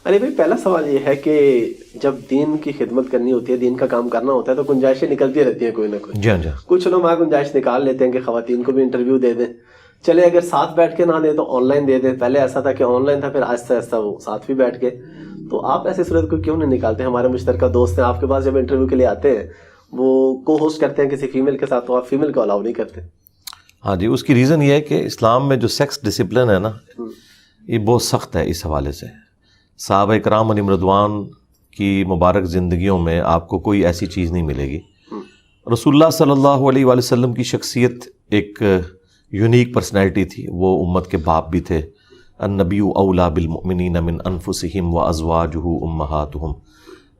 علی بھائی پہلا سوال یہ ہے کہ جب دین کی خدمت کرنی ہوتی ہے، دین کا کام کرنا ہوتا ہے، تو گنجائشیں نکلتی رہتی ہیں کوئی نہ کوئی. جی ہاں جی. کچھ لوگ گنجائش نکال لیتے ہیں کہ خواتین کو بھی انٹرویو دے دیں. چلے اگر ساتھ بیٹھ کے نہ دیں تو آن لائن دے دیں. پہلے ایسا تھا کہ آن لائن تھا، پھر آہستہ آہستہ وہ ساتھ بھی بیٹھ کے. تو آپ ایسی صورت کو کیوں نہیں نکالتے؟ ہمارے مشترکہ دوست ہیں آپ کے پاس، جب انٹرویو کے لیے آتے ہیں وہ کو ہوسٹ کرتے ہیں کسی فیمیل کے ساتھ، تو آپ فیمیل کو الاؤ نہیں کرتے. ہاں جی، اس کی ریزن یہ ہے کہ اسلام میں جو سیکس ڈسپلن ہے نا، یہ بہت سخت ہے. اس حوالے سے صحابہ اکرام علیہم رضوان کی مبارک زندگیوں میں آپ کو کوئی ایسی چیز نہیں ملے گی. رسول اللہ صلی اللہ علیہ وآلہ وسلم کی شخصیت ایک یونیک پرسنالٹی تھی. وہ امت کے باپ بھی تھے. النبی اولیٰ بالمؤمنین من انفسہم وازواجہ امہاتہم.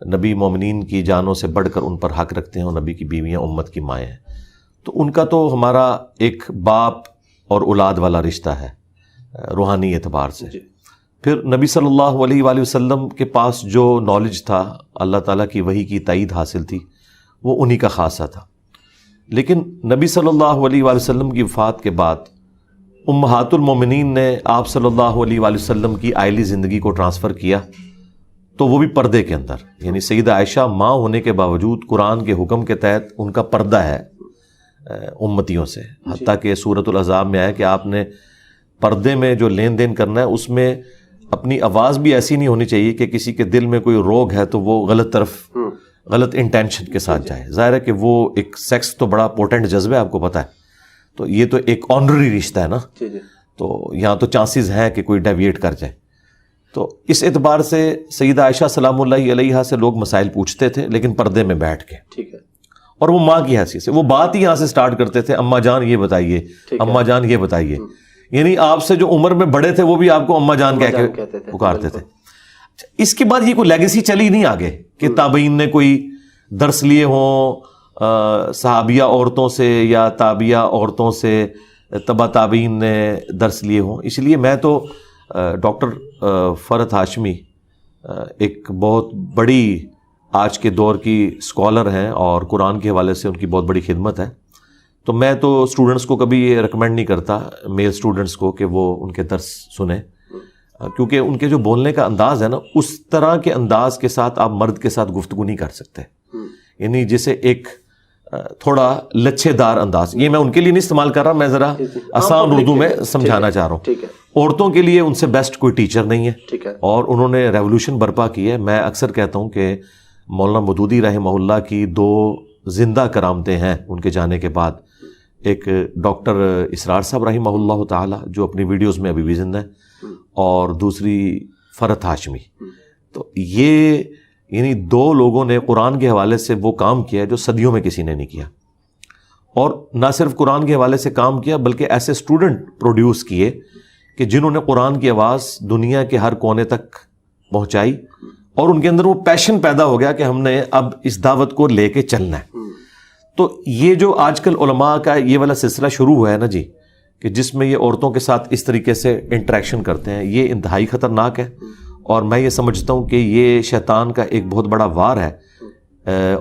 نبی مومنین کی جانوں سے بڑھ کر ان پر حق رکھتے ہیں، اور نبی کی بیویاں امت کی مائیں ہیں. تو ان کا تو ہمارا ایک باپ اور اولاد والا رشتہ ہے روحانی اعتبار سے. پھر نبی صلی اللہ علیہ وآلہ وسلم کے پاس جو نالج تھا، اللہ تعالیٰ کی وحی کی تائید حاصل تھی، وہ انہی کا خاصہ تھا. لیکن نبی صلی اللہ علیہ وآلہ وسلم کی وفات کے بعد امہات المومنین نے آپ صلی اللہ علیہ وآلہ وسلم کی آئلی زندگی کو ٹرانسفر کیا، تو وہ بھی پردے کے اندر. یعنی سیدہ عائشہ ماں ہونے کے باوجود قرآن کے حکم کے تحت ان کا پردہ ہے امتیوں سے. حتیٰ کہ سورۃ الاحزاب میں آیا کہ آپ نے پردے میں جو لین دین کرنا ہے، اس میں اپنی آواز بھی ایسی نہیں ہونی چاہیے کہ کسی کے دل میں کوئی روگ ہے تو وہ غلط طرف غلط انٹینشن کے ساتھ جائے. ظاہر ہے کہ وہ ایک سیکس تو بڑا پوٹنٹ جذبہ ہے، آپ کو پتہ ہے. تو یہ تو ایک آنرری رشتہ ہے نا، تو یہاں تو چانسز ہیں کہ کوئی ڈیویٹ کر جائے. تو اس اعتبار سے سیدہ عائشہ سلام اللہ علیہا سے لوگ مسائل پوچھتے تھے، لیکن پردے میں بیٹھ کے. ٹھیک ہے. اور وہ ماں کی حیثیت سے وہ بات ہی یہاں سے سٹارٹ کرتے تھے، اماں جان یہ بتائیے، اماں جان یہ بتائیے. یعنی آپ سے جو عمر میں بڑے تھے وہ بھی آپ کو اماں جان کہہ کے پکارتے تھے. اس کے بعد یہ کوئی لیگیسی چلی نہیں آگے کہ تابعین نے کوئی درس لیے ہوں صحابیہ عورتوں سے یا تابعہ عورتوں سے، تبع تابعین نے درس لیے ہوں. اس لیے میں تو ڈاکٹر فرحت ہاشمی ایک بہت بڑی آج کے دور کی اسکالر ہیں، اور قرآن کے حوالے سے ان کی بہت بڑی خدمت ہے. تو میں تو اسٹوڈنٹس کو کبھی یہ ریکمینڈ نہیں کرتا، میل اسٹوڈنٹس کو، کہ وہ ان کے درس سنیں، کیونکہ ان کے جو بولنے کا انداز ہے نا، اس طرح کے انداز کے ساتھ آپ مرد کے ساتھ گفتگو نہیں کر سکتے. یعنی جیسے ایک تھوڑا لچھے دار انداز. یہ میں ان کے لیے نہیں استعمال کر رہا، میں ذرا آسان اردو میں سمجھانا چاہ رہا ہوں. عورتوں کے لیے ان سے بیسٹ کوئی ٹیچر نہیں ہے، اور انہوں نے ریولوشن برپا کی ہے. میں اکثر کہتا ہوں کہ مولانا مودودی رحمہ اللہ کی 2 زندہ کرامتیں ہیں ان کے جانے کے بعد. ایک ڈاکٹر اسرار صاحب رحمہ اللہ تعالی جو اپنی ویڈیوز میں ابھی بھی زندہ ہے، اور دوسری فرحت ہاشمی. تو یہ یعنی 2 لوگوں نے قرآن کے حوالے سے وہ کام کیا جو صدیوں میں کسی نے نہیں کیا. اور نہ صرف قرآن کے حوالے سے کام کیا، بلکہ ایسے اسٹوڈنٹ پروڈیوس کیے کہ جنہوں نے قرآن کی آواز دنیا کے ہر کونے تک پہنچائی، اور ان کے اندر وہ پیشن پیدا ہو گیا کہ ہم نے اب اس دعوت کو لے کے چلنا ہے. تو یہ جو آج کل علماء کا یہ والا سلسلہ شروع ہوا ہے نا جی، کہ جس میں یہ عورتوں کے ساتھ اس طریقے سے انٹریکشن کرتے ہیں، یہ انتہائی خطرناک ہے. اور میں یہ سمجھتا ہوں کہ یہ شیطان کا ایک بہت بڑا وار ہے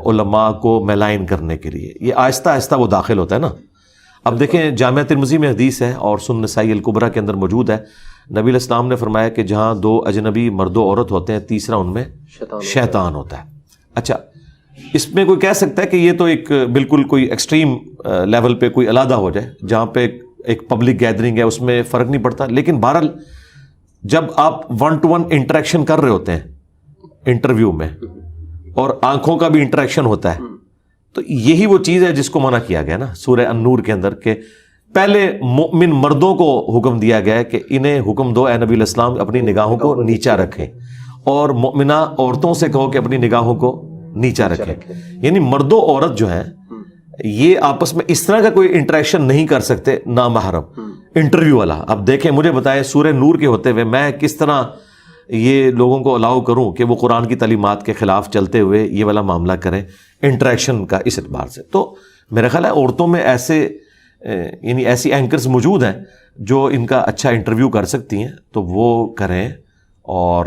علماء کو میلائن کرنے کے لیے. یہ آہستہ آہستہ وہ داخل ہوتا ہے نا. اب دیکھیں جامعہ ترمذی میں حدیث ہے، اور سنن نسائی الکبریٰ کے اندر موجود ہے. نبی علیہ السلام نے فرمایا کہ جہاں 2 اجنبی مرد و عورت ہوتے ہیں، تیسرا ان میں شیطان ہوتا ہے. اچھا، اس میں کوئی کہہ سکتا ہے کہ یہ تو ایک بالکل کوئی ایکسٹریم لیول پہ کوئی علیحدہ ہو جائے، جہاں پہ ایک پبلک گیدرنگ ہے اس میں فرق نہیں پڑتا. لیکن بہرحال جب آپ 1 to 1 انٹریکشن کر رہے ہوتے ہیں انٹرویو میں، اور آنکھوں کا بھی انٹریکشن ہوتا ہے، تو یہی وہ چیز ہے جس کو منع کیا گیا نا سورہ النور کے اندر، کہ پہلے مومن مردوں کو حکم دیا گیا ہے کہ انہیں حکم دو اے نبی علیہ السلام اپنی نگاہوں کو نیچا رکھیں، اور مومنہ عورتوں سے کہو کہ اپنی نگاہوں کو نیچا رکھیں. یعنی مرد و عورت جو ہیں یہ آپس میں اس طرح کا کوئی انٹریکشن نہیں کر سکتے نامحرم انٹرویو والا. اب دیکھیں مجھے بتائیں سورہ نور کے ہوتے ہوئے میں کس طرح یہ لوگوں کو الاؤ کروں کہ وہ قرآن کی تعلیمات کے خلاف چلتے ہوئے یہ والا معاملہ کریں انٹریکشن کا اس اعتبار سے. تو میرا خیال ہے عورتوں میں ایسے یعنی ایسی اینکرز موجود ہیں جو ان کا اچھا انٹرویو کر سکتی ہیں، تو وہ کریں اور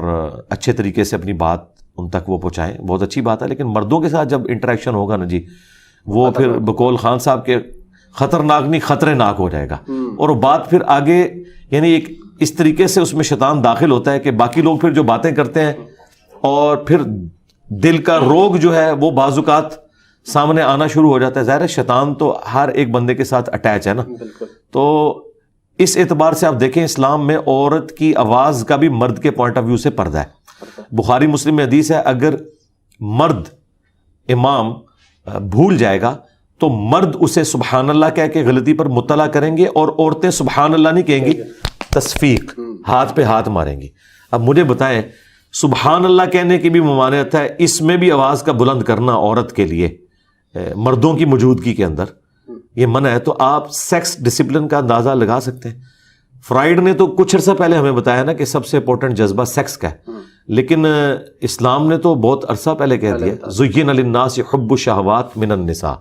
اچھے طریقے سے اپنی بات ان تک وہ پہنچائیں. بہت اچھی بات ہے. لیکن مردوں کے ساتھ جب انٹریکشن ہوگا نا جی، وہ پھر بقول خان صاحب کے خطرناک نہیں خطرے ناک ہو جائے گا. اور وہ بات پھر آگے یعنی ایک اس طریقے سے اس میں شیطان داخل ہوتا ہے کہ باقی لوگ پھر جو باتیں کرتے ہیں اور پھر دل کا روگ جو ہے وہ بعض اوقات سامنے آنا شروع ہو جاتا ہے. ظاہر ہے شیطان تو ہر ایک بندے کے ساتھ اٹیچ ہے نا. تو اس اعتبار سے آپ دیکھیں اسلام میں عورت کی آواز کا بھی مرد کے پوائنٹ آف ویو سے پردہ ہے. بخاری مسلم میں حدیث ہے اگر مرد امام بھول جائے گا تو مرد اسے سبحان اللہ کہہ کے غلطی پر مطلع کریں گے اور عورتیں سبحان اللہ نہیں کہیں گی, تصفیق, ہاتھ پہ ہاتھ ماریں گی. اب مجھے بتائیں سبحان اللہ کہنے کی بھی ممانعت ہے, اس میں بھی آواز کا بلند کرنا عورت کے لیے مردوں کی موجودگی کے اندر یہ منع ہے. تو آپ سیکس ڈسپلن کا اندازہ لگا سکتے ہیں. فرائیڈ نے تو کچھ عرصہ پہلے ہمیں بتایا نا کہ سب سے امپورٹنٹ جذبہ سیکس کا ہے, لیکن اسلام نے تو بہت عرصہ پہلے کہہ دیا زین للناس حب الشہوات من النساء.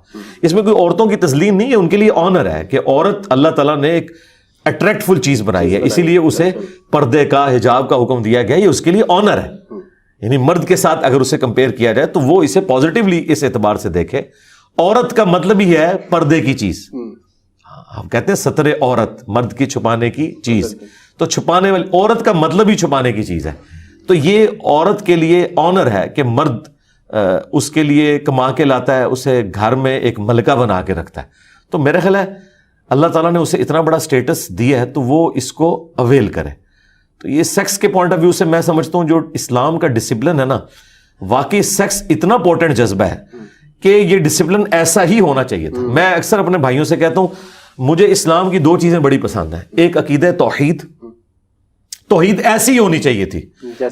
اس میں کوئی عورتوں کی تذلیل نہیں ہے, ان کے لیے آنر ہے کہ عورت اللہ تعالیٰ نے ایک اٹریکٹفل چیز بنائی ہے, اسی لیے اسے پردے کا حجاب کا حکم دیا گیا, یہ اس کے لیے آنر ہے. یعنی مرد کے ساتھ اگر اسے کمپیئر کیا جائے تو وہ اسے پازیٹیولی اس اعتبار سے دیکھے. عورت کا مطلب ہی ہے پردے کی چیز. ہم کہتے ہیں ستر عورت, مرد کی چھپانے کی چیز, تو چھپانے والی عورت کا مطلب ہی چھپانے کی چیز ہے. تو یہ عورت کے لیے آنر ہے کہ مرد اس کے لیے کما کے لاتا ہے, اسے گھر میں ایک ملکہ بنا کے رکھتا ہے. تو میرا خیال ہے اللہ تعالیٰ نے اسے اتنا بڑا سٹیٹس دیا ہے تو وہ اس کو اویل کرے. تو یہ سیکس کے پوائنٹ آف ویو سے میں سمجھتا ہوں جو اسلام کا ڈسپلن ہے نا, واقعی سیکس اتنا امپورٹنٹ جذبہ ہے کہ یہ ڈسپلن ایسا ہی ہونا چاہیے تھا. میں اکثر اپنے بھائیوں سے کہتا ہوں مجھے اسلام کی دو چیزیں بڑی پسند ہیں. ایک عقیدہ توحید, توحید ایسی ہونی چاہیے تھی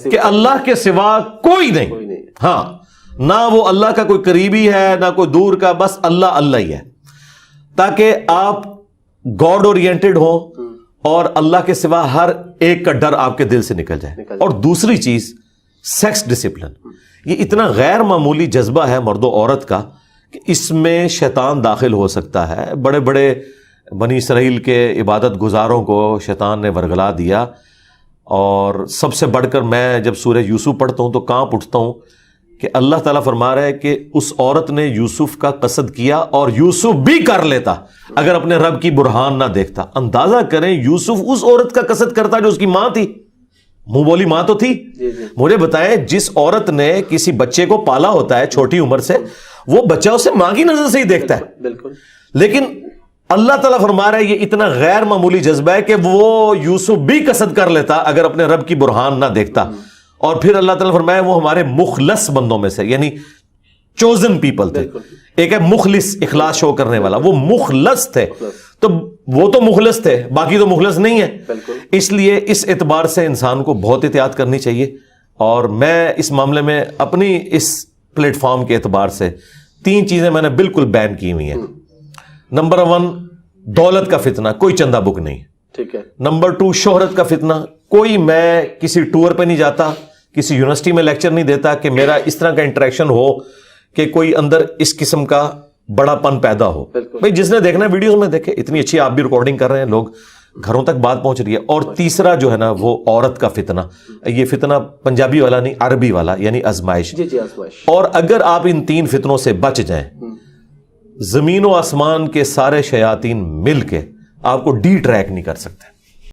کہ اللہ کے سوا کوئی نہیں, ہاں نہ وہ اللہ کا کوئی قریبی ہے نہ کوئی دور کا, بس اللہ اللہ ہی ہے, تاکہ آپ گاڈ اورینٹڈ ہو اور اللہ کے سوا ہر ایک کا ڈر آپ کے دل سے نکل جائے. اور دوسری چیز سیکس ڈسپلن, یہ اتنا غیر معمولی جذبہ ہے مرد و عورت کا کہ اس میں شیطان داخل ہو سکتا ہے. بڑے بڑے بنی اسرائیل کے عبادت گزاروں کو شیطان نے ورگلا دیا, اور سب سے بڑھ کر میں جب سورہ یوسف پڑھتا ہوں تو کانپ اٹھتا ہوں کہ اللہ تعالیٰ فرما رہا ہے کہ اس عورت نے یوسف کا قصد کیا اور یوسف بھی کر لیتا اگر اپنے رب کی برہان نہ دیکھتا. اندازہ کریں یوسف اس عورت کا قصد کرتا جو اس کی ماں تھی, منہ بولی ماں تو تھی. مجھے بتائیں جس عورت نے کسی بچے کو پالا ہوتا ہے چھوٹی عمر سے, وہ بچہ اسے ماں کی نظر سے ہی دیکھتا ہے. بالکل. لیکن اللہ تعالیٰ فرما رہا ہے یہ اتنا غیر معمولی جذبہ ہے کہ وہ یوسف بھی قصد کر لیتا اگر اپنے رب کی برہان نہ دیکھتا. اور پھر اللہ تعالیٰ فرمایا وہ ہمارے مخلص بندوں میں سے, یعنی چوزن پیپل تھے. ایک ہے مخلص, اخلاص شو کرنے والا, وہ مخلص تھے. تو وہ تو مخلص تھے, باقی تو مخلص نہیں ہے. اس لیے اس اعتبار سے انسان کو بہت احتیاط کرنی چاہیے. اور میں اس معاملے میں اپنی اس پلیٹ فارم کے اعتبار سے 3 چیزیں میں نے بالکل بین کی ہوئی ہیں. نمبر 1 دولت کا فتنہ, کوئی چندہ بک نہیں. ٹھیک ہے. نمبر 2 شہرت کا فتنہ, کوئی میں کسی ٹور پہ نہیں جاتا, کسی یونیورسٹی میں لیکچر نہیں دیتا کہ میرا اس طرح کا انٹریکشن ہو کہ کوئی اندر اس قسم کا بڑا پن پیدا ہو. بھائی جس نے دیکھنا ویڈیوز میں دیکھے, اتنی اچھی آپ بھی ریکارڈنگ کر رہے ہیں, لوگ گھروں تک بات پہنچ رہی ہے. اور تیسرا جو ہے نا وہ عورت کا فتنہ, یہ فتنہ پنجابی والا نہیں عربی والا, یعنی آزمائش. اور اگر آپ ان 3 فتنوں سے بچ جائیں, زمین و آسمان کے سارے شیاطین مل کے آپ کو ڈی ٹریک نہیں کر سکتے.